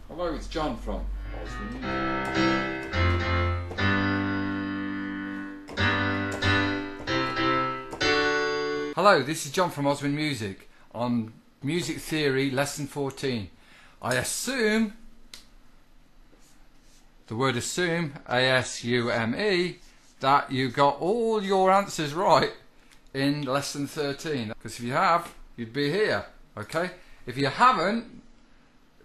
Hello, it's John from Oswin. Hello, this is John from Oswin Music on Music Theory Lesson 14. I assume, the word assume, A-S-U-M-E, that you got all your answers right in Lesson 13. Because if you have, you'd be here, okay? If you haven't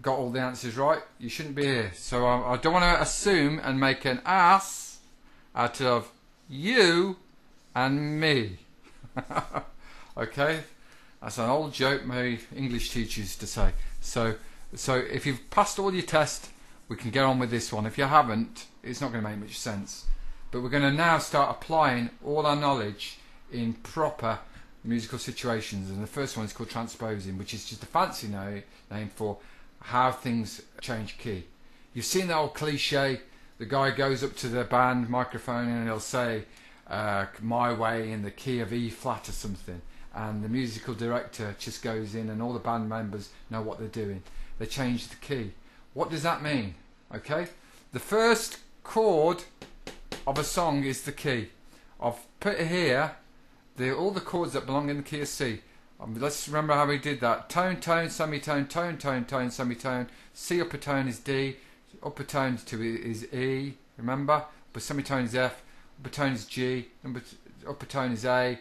got all the answers right, you shouldn't be here. So I don't want to assume and make an ass out of you and me. Okay, that's an old joke my English teacher used to say. So if you've passed all your tests, we can get on with this one. If you haven't, it's not going to make much sense. But we're going to now start applying all our knowledge in proper musical situations. And the first one is called transposing, which is just a fancy name for how things change key. You've seen that old cliche, the guy goes up to the band microphone and he'll say My Way in the key of E flat or something, and the musical director just goes in and all the band members know what they're doing. They change the key. What does that mean? Okay, the first chord of a song is the key. I've put here all the chords that belong in the key of C. Let's remember how we did that. Tone, tone, semitone, tone, tone, tone, semitone. C upper tone is D, upper tone is E, remember? But semitone is F, upper tone is G, upper tone is A,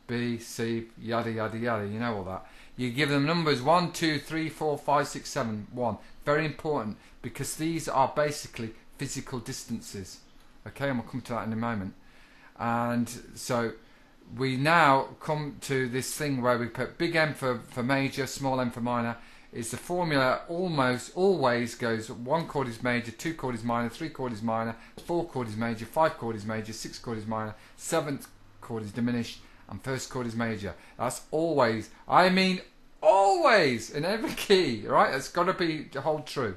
B, C, yada yada yada, you know all that. You give them numbers 1, 2, 3, 4, 5, 6, 7, 1. Very important, because these are basically physical distances. Okay, and we'll come to that in a moment. And so we now come to this thing where we put big M for major, small m for minor. Is the formula almost always goes 1 chord is major, 2 chord is minor, 3 chord is minor, 4 chord is major, 5 chord is major, 6 chord is minor, 7th chord is diminished, and 1st chord is major. That's always, I mean always, in every key, right? It's got to be hold true.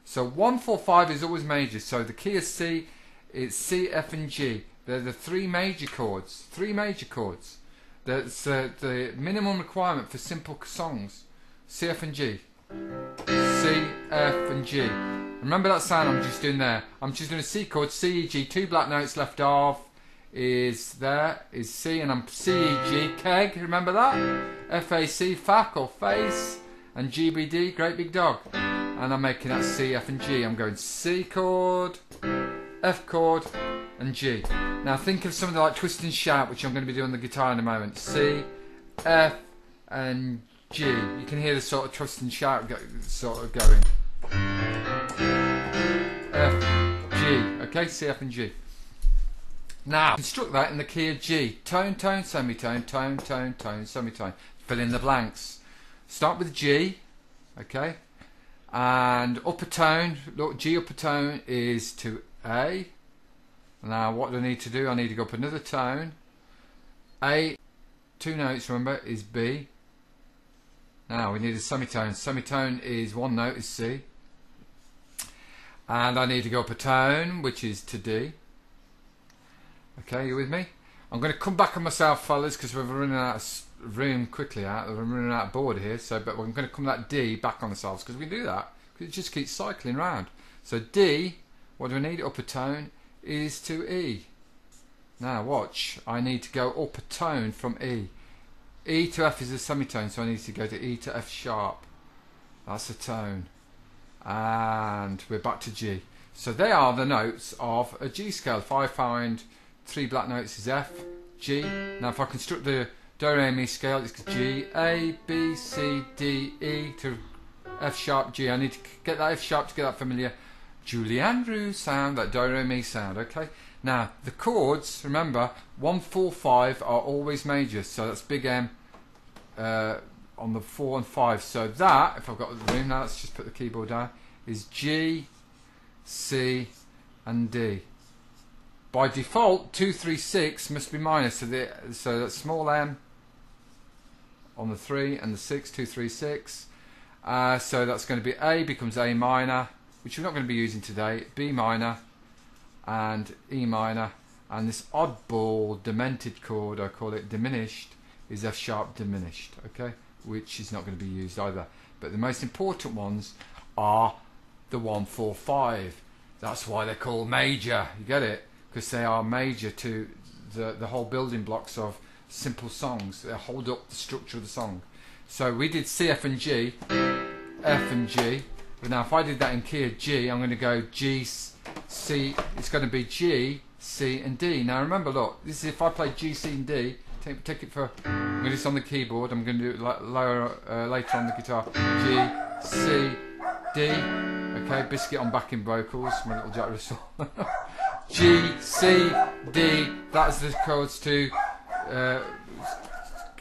So 1, 4, 5 is always major. So the key is C, it's C, F and G. They're the 3 major chords. 3 major chords. That's the minimum requirement for simple songs. C, F and G. C, F and G. Remember that sound I'm just doing there. I'm just doing a C chord, C, E, G. 2 black notes left off is C, and I'm C, E, G, keg, remember that? F, A, C, fac or face, and G, B, D, great big dog. And I'm making that C, F and G. I'm going C chord, F chord, and G. Now think of something like Twist and Shout, which I'm going to be doing on the guitar in a moment. C, F, and G. You can hear the sort of Twist and Shout sort of going. F, G. Okay, C, F, and G. Now construct that in the key of G. Tone, tone, semitone, tone, tone, tone, semitone. Fill in the blanks. Start with G. Okay, and upper tone. Look, G upper tone is to A. Now what do I need to do? I need to go up another tone. A, 2 notes, remember, is B. Now we need a semitone. Semitone is 1 note, is C. And I need to go up a tone, which is to D. Okay, you with me? I'm going to come back on myself, fellas, because we're running out of room quickly. We're running out of board here. So, but we're going to come that D back on ourselves, because we do that because it just keeps cycling round. So D, what do I need? Upper tone is to E. Now watch, I need to go up a tone from E. E to F is a semitone, so I need to go to E to F sharp. That's a tone. And we're back to G. So they are the notes of a G scale. If I find 3 black notes is F, G. Now if I construct the Do, Re, Mi scale, it's G, A, B, C, D, E to F sharp, G. I need to get that F sharp to get that familiar Julie Andrews sound, that Do, Re, Mi sound, okay? Now, the chords, remember, 1, 4, 5 are always major, so that's big M on the 4 and 5. So that, if I've got the room now, let's just put the keyboard down, is G, C, and D. By default, 2, 3, 6 must be minor, so that's small m on the 3 and the 6, 2, 3, 6. So that's going to be A becomes A minor, which we're not going to be using today, B minor and E minor, and this oddball demented chord, I call it diminished, is F sharp diminished, okay, which is not going to be used either. But the most important ones are the 1, 4, 5. That's why they're called major, you get it? Because they are major to the whole building blocks of simple songs. They hold up the structure of the song. So we did C, F and G, F and G. But now if I did that in key of G, I'm going to go G, C, it's going to be G, C and D. Now remember, look, this is if I play G, C and D, take it for, I'm going to do this on the keyboard, I'm going to do it later on the guitar. G, C, D, okay, Biscuit on backing vocals, my little Jack Russell. G, C, D, that's the chords to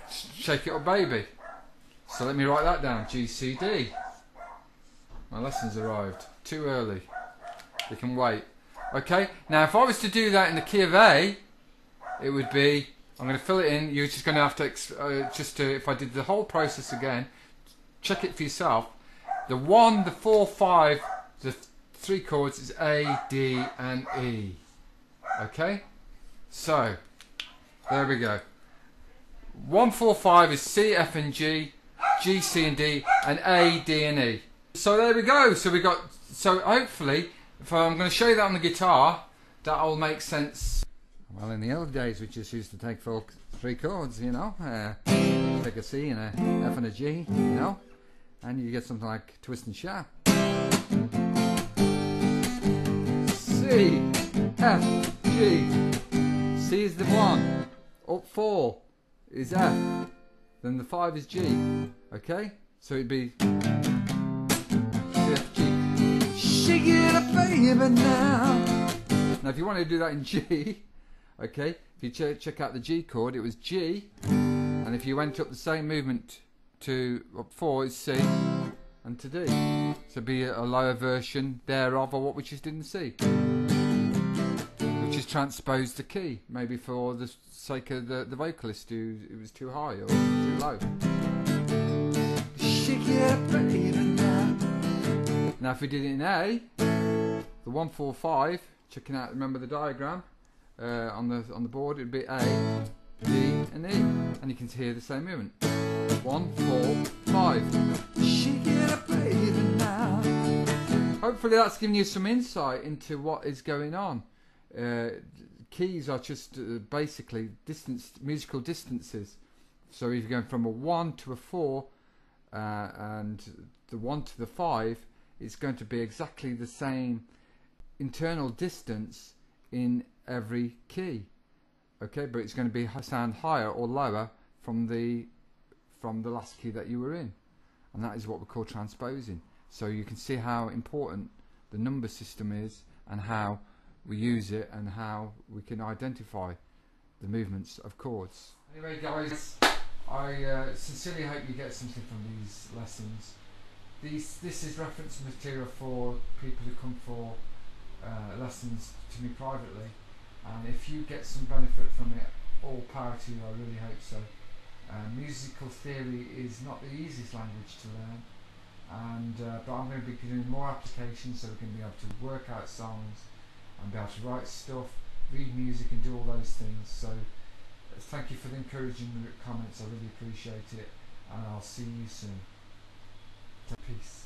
Shake It Up Baby. So let me write that down, G, C, D. My lesson's arrived, too early, you can wait. Okay, now if I was to do that in the key of A, it would be, I'm going to fill it in, you're just going to have to, if I did the whole process again, check it for yourself. The 1, the 4, 5, the 3 chords is A, D and E. Okay, so there we go. 1, 4, 5 is C, F and G, G, C and D, and A, D and E. So there we go. So we got, so hopefully, if I'm going to show you that on the guitar, that'll make sense. Well, in the old days we just used to take 3 chords, you know, take a C and a F and a G, you know, and you get something like Twist and Shout. C, F, G. C is the 1, up 4 is F, then the 5 is G, okay? So it'd be C, F, G. Shake it up, baby, now. Now if you want to do that in G, okay, if you check out the G chord, it was G, and if you went up the same movement to up 4, it's C, and to D. So it'd be a lower version thereof of what we just didn't see. Which is transpose the key, maybe for the sake of the vocalist who it was too high or too low. Shake it up, baby, now. Now if we did it in A, the 1, 4, 5, checking out, remember the diagram on the board, it'd be A, D and E, and you can hear the same movement. 1, 4, 5. Shake it up, baby, now. Hopefully that's giving you some insight into what is going on. Keys are just basically musical distances. So if you're going from a 1 to a 4 and the 1 to the 5, it's going to be exactly the same internal distance in every key. Okay, but it's going to be sound higher or lower from the last key that you were in, and that is what we call transposing. So you can see how important the number system is and how we use it and how we can identify the movements of chords. Anyway guys, I sincerely hope you get something from these lessons. This is reference material for people who come for lessons to me privately, and if you get some benefit from it, all power to you, I really hope so. Musical theory is not the easiest language to learn, and but I'm going to be doing more applications so we can be able to work out songs and be able to write stuff, read music and do all those things. So thank you for the encouraging comments, I really appreciate it, and I'll see you soon. Peace.